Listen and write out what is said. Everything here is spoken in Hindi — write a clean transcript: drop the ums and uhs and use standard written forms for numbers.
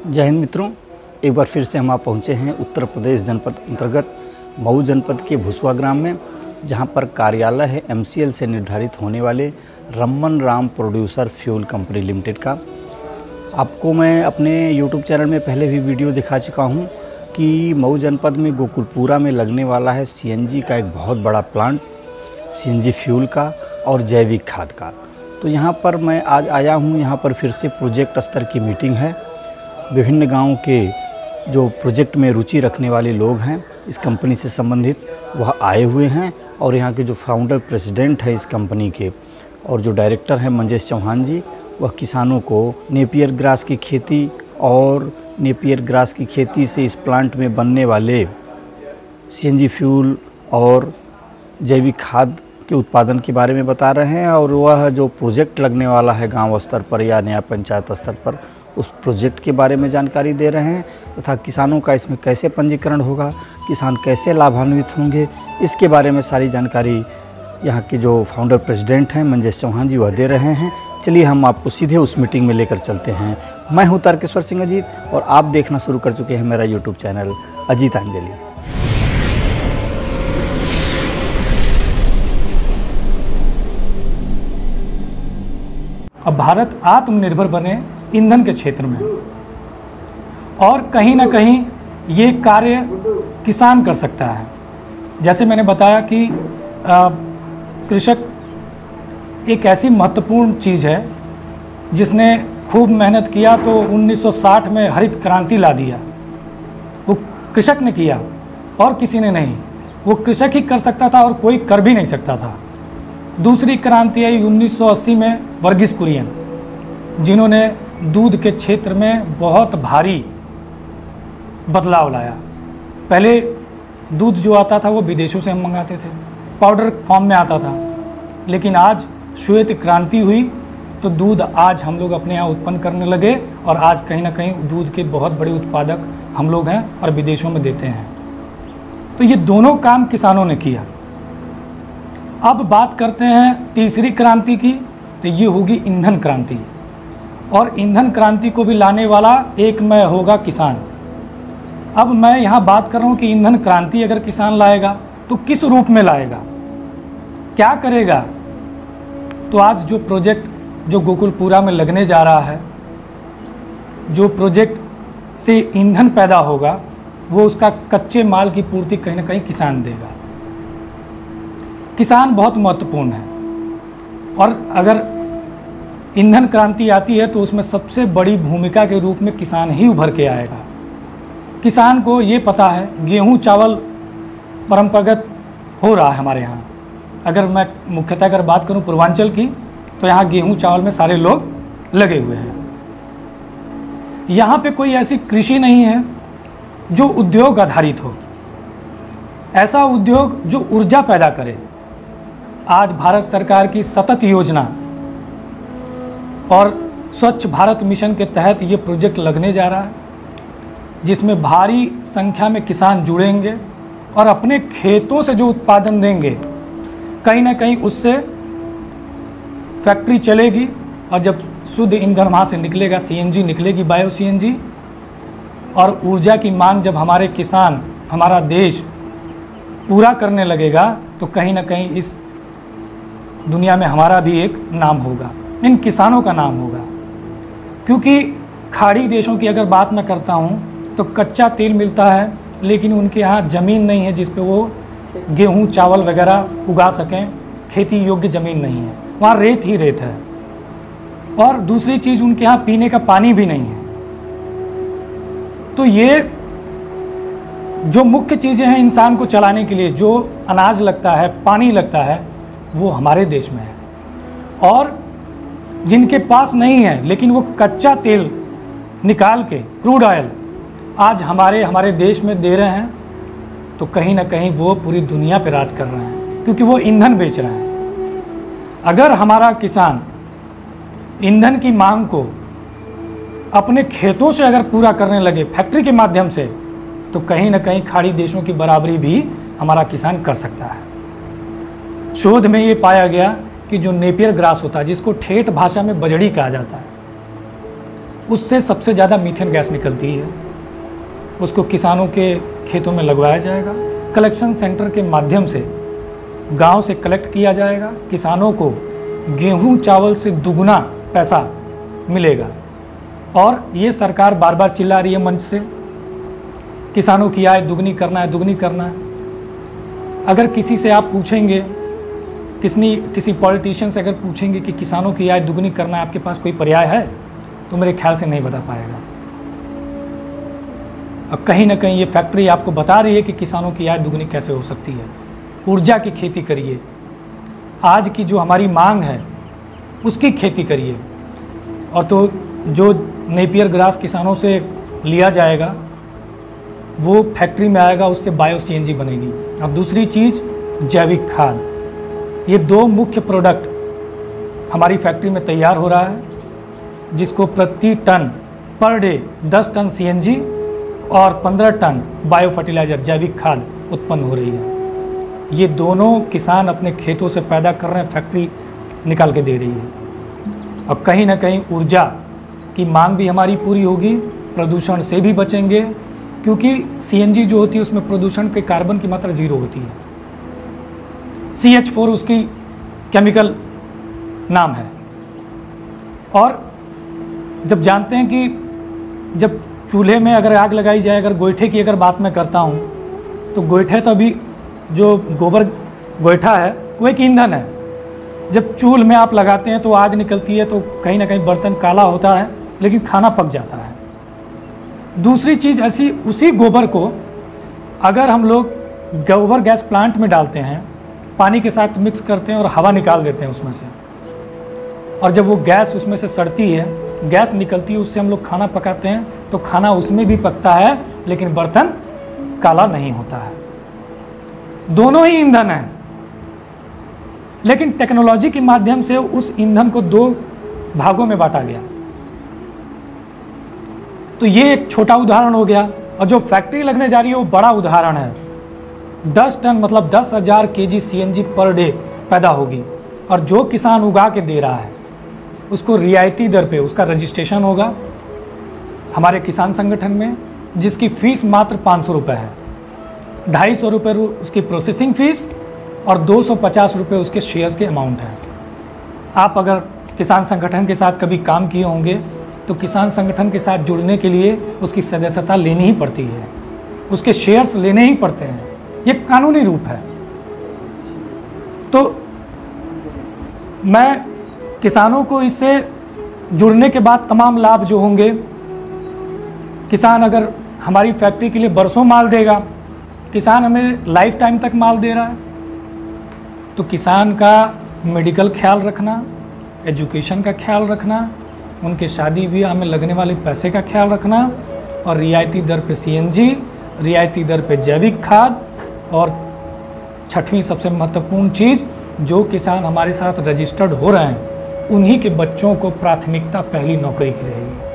जय हिंद मित्रों, एक बार फिर से हम आप पहुँचे हैं उत्तर प्रदेश जनपद अंतर्गत मऊ जनपद के भुसवा ग्राम में, जहां पर कार्यालय है MCL से निर्धारित होने वाले Raman Ram producer fuel company limited का। आपको मैं अपने YouTube चैनल में पहले भी वीडियो दिखा चुका हूं कि मऊ जनपद में गोकुलपुरा में लगने वाला है CNG का एक बहुत बड़ा प्लांट, CNG फ्यूल का और जैविक खाद का। तो यहां पर मैं आज आया हूं। यहां पर फिर से प्रोजेक्ट स्तर की मीटिंग है। विभिन्न गाँव के जो प्रोजेक्ट में रुचि रखने वाले लोग हैं इस कंपनी से संबंधित, वह आए हुए हैं और यहाँ के जो फाउंडर प्रेसिडेंट है इस कंपनी के और जो डायरेक्टर हैं मंजेश चौहान जी, वह किसानों को नेपियर ग्रास की खेती और नेपियर ग्रास की खेती से इस प्लांट में बनने वाले CNG फ्यूल और जैविक खाद के उत्पादन के बारे में बता रहे हैं। और वह जो प्रोजेक्ट लगने वाला है गांव स्तर पर या नया पंचायत स्तर पर, उस प्रोजेक्ट के बारे में जानकारी दे रहे हैं तथा किसानों का इसमें कैसे पंजीकरण होगा, किसान कैसे लाभान्वित होंगे, इसके बारे में सारी जानकारी यहाँ के जो फाउंडर प्रेसिडेंट हैं मंजेश चौहान जी वह दे रहे हैं। चलिए हम आपको सीधे उस मीटिंग में लेकर चलते हैं। मैं हूँ तारकेश्वर सिंह अजीत और आप देखना शुरू कर चुके हैं मेरा YouTube चैनल अजीतांजलि। अब भारत आत्मनिर्भर बने ईंधन के क्षेत्र में, और कहीं ना कहीं ये कार्य किसान कर सकता है। जैसे मैंने बताया कि कृषक एक ऐसी महत्वपूर्ण चीज़ है जिसने खूब मेहनत किया तो 1960 में हरित क्रांति ला दिया। वो कृषक ने किया और किसी ने नहीं। वो कृषक ही कर सकता था और कोई कर भी नहीं सकता था। दूसरी क्रांति आई 1980 में वर्गीस कुरियन, जिन्होंने दूध के क्षेत्र में बहुत भारी बदलाव लाया। पहले दूध जो आता था वो विदेशों से हम मंगाते थे, पाउडर फॉर्म में आता था, लेकिन आज श्वेत क्रांति हुई तो दूध आज हम लोग अपने यहाँ उत्पन्न करने लगे और आज कहीं ना कहीं दूध के बहुत बड़े उत्पादक हम लोग हैं और विदेशों में देते हैं। तो ये दोनों काम किसानों ने किया। अब बात करते हैं तीसरी क्रांति की, तो ये होगी ईंधन क्रांति। और ईंधन क्रांति को भी लाने वाला एक मैं होगा किसान। अब मैं यहाँ बात कर रहा हूँ कि ईंधन क्रांति अगर किसान लाएगा तो किस रूप में लाएगा, क्या करेगा। तो आज जो प्रोजेक्ट जो गोकुलपुरा में लगने जा रहा है, जो प्रोजेक्ट से ईंधन पैदा होगा, वो उसका कच्चे माल की पूर्ति कहीं ना कहीं किसान देगा। किसान बहुत महत्वपूर्ण है और अगर ईंधन क्रांति आती है तो उसमें सबसे बड़ी भूमिका के रूप में किसान ही उभर के आएगा। किसान को ये पता है गेहूं चावल परंपरागत हो रहा है हमारे यहाँ। अगर मैं मुख्यतः अगर बात करूं पूर्वांचल की, तो यहाँ गेहूं चावल में सारे लोग लगे हुए हैं। यहाँ पे कोई ऐसी कृषि नहीं है जो उद्योग आधारित हो, ऐसा उद्योग जो ऊर्जा पैदा करे। आज भारत सरकार की सतत योजना और स्वच्छ भारत मिशन के तहत ये प्रोजेक्ट लगने जा रहा है, जिसमें भारी संख्या में किसान जुड़ेंगे और अपने खेतों से जो उत्पादन देंगे, कहीं ना कहीं उससे फैक्ट्री चलेगी और जब शुद्ध ईंधन वहाँ से निकलेगा, CNG निकलेगी, बायो CNG। और ऊर्जा की मांग जब हमारे किसान, हमारा देश पूरा करने लगेगा तो कहीं ना कहीं इस दुनिया में हमारा भी एक नाम होगा, इन किसानों का नाम होगा। क्योंकि खाड़ी देशों की अगर बात मैं करता हूँ तो कच्चा तेल मिलता है, लेकिन उनके यहाँ ज़मीन नहीं है जिस पे वो गेहूँ चावल वगैरह उगा सकें। खेती योग्य ज़मीन नहीं है, वहाँ रेत ही रेत है। और दूसरी चीज़, उनके यहाँ पीने का पानी भी नहीं है। तो ये जो मुख्य चीज़ें हैं इंसान को चलाने के लिए, जो अनाज लगता है, पानी लगता है, वो हमारे देश में है। और जिनके पास नहीं है लेकिन वो कच्चा तेल निकाल के, क्रूड ऑयल आज हमारे देश में दे रहे हैं, तो कहीं ना कहीं वो पूरी दुनिया पे राज कर रहे हैं, क्योंकि वो ईंधन बेच रहे हैं। अगर हमारा किसान ईंधन की मांग को अपने खेतों से अगर पूरा करने लगे फैक्ट्री के माध्यम से, तो कहीं ना कहीं खाड़ी देशों की बराबरी भी हमारा किसान कर सकता है। शोध में ये पाया गया कि जो नेपियर ग्रास होता है, जिसको ठेठ भाषा में बजड़ी कहा जाता है, उससे सबसे ज़्यादा मीथेन गैस निकलती है। उसको किसानों के खेतों में लगवाया जाएगा, कलेक्शन सेंटर के माध्यम से गांव से कलेक्ट किया जाएगा, किसानों को गेहूं चावल से दुगना पैसा मिलेगा। और ये सरकार बार बार चिल्ला रही है मंच से, किसानों की आय दुगनी करना है, दुगनी करना है। अगर किसी से आप पूछेंगे, किसी पॉलिटिशियन से अगर पूछेंगे कि किसानों की आय दुगनी करना है, आपके पास कोई पर्याय है, तो मेरे ख्याल से नहीं बता पाएगा। अब कहीं ना कहीं ये फैक्ट्री आपको बता रही है कि किसानों की आय दुगनी कैसे हो सकती है। ऊर्जा की खेती करिए, आज की जो हमारी मांग है उसकी खेती करिए। और तो जो नेपियर ग्रास किसानों से लिया जाएगा वो फैक्ट्री में आएगा, उससे बायो सीएनजी बनेगी। अब दूसरी चीज़ जैविक खाद, ये दो मुख्य प्रोडक्ट हमारी फैक्ट्री में तैयार हो रहा है, जिसको प्रति ton per day 10 ton CNG और 15 टन बायो फर्टिलाइज़र जैविक खाद उत्पन्न हो रही है। ये दोनों किसान अपने खेतों से पैदा कर रहे हैं, फैक्ट्री निकाल के दे रही है। अब कहीं ना कहीं ऊर्जा की मांग भी हमारी पूरी होगी, प्रदूषण से भी बचेंगे, क्योंकि सीएनजी जो होती है उसमें प्रदूषण के कार्बन की मात्रा 0 होती है। CH4 उसकी केमिकल नाम है। और जब जानते हैं कि जब चूल्हे में अगर आग लगाई जाए, अगर गोईठे की अगर बात मैं करता हूँ, तो गोईठे तो अभी जो गोबर गोईठा है वो एक ईंधन है। जब चूल्हे में आप लगाते हैं तो आग निकलती है, तो कहीं ना कहीं बर्तन काला होता है, लेकिन खाना पक जाता है। दूसरी चीज़ ऐसी, उसी गोबर को अगर हम लोग गोबर गैस प्लांट में डालते हैं, पानी के साथ मिक्स करते हैं और हवा निकाल देते हैं उसमें से, और जब वो गैस उसमें से सड़ती है, गैस निकलती है, उससे हम लोग खाना पकाते हैं, तो खाना उसमें भी पकता है, लेकिन बर्तन काला नहीं होता है। दोनों ही ईंधन हैं, लेकिन टेक्नोलॉजी के माध्यम से उस ईंधन को 2 भागों में बांटा गया। तो ये एक छोटा उदाहरण हो गया, और जो फैक्ट्री लगने जा रही है वो बड़ा उदाहरण है। 10 टन मतलब 10,000 केजी सीएनजी पर डे पैदा होगी, और जो किसान उगा के दे रहा है उसको रियायती दर पे उसका रजिस्ट्रेशन होगा हमारे किसान संगठन में, जिसकी फ़ीस मात्र 500 रुपये है। 250 रुपये उसकी प्रोसेसिंग फ़ीस और 250 रुपये उसके शेयर्स के अमाउंट है। आप अगर किसान संगठन के साथ कभी काम किए होंगे तो किसान संगठन के साथ जुड़ने के लिए उसकी सदस्यता लेनी ही पड़ती है, उसके शेयर्स लेने ही पड़ते हैं, ये कानूनी रूप है। तो मैं किसानों को इससे जुड़ने के बाद तमाम लाभ जो होंगे, किसान अगर हमारी फैक्ट्री के लिए बरसों माल देगा, किसान हमें लाइफ टाइम तक माल दे रहा है, तो किसान का मेडिकल ख्याल रखना, एजुकेशन का ख्याल रखना, उनके शादी ब्याह में लगने वाले पैसे का ख्याल रखना, और रियायती दर पे सीएनजी, रियायती दर पे जैविक खाद, और छठवीं सबसे महत्वपूर्ण चीज़, जो किसान हमारे साथ रजिस्टर्ड हो रहे हैं उन्हीं के बच्चों को प्राथमिकता पहली नौकरी की रहेगी।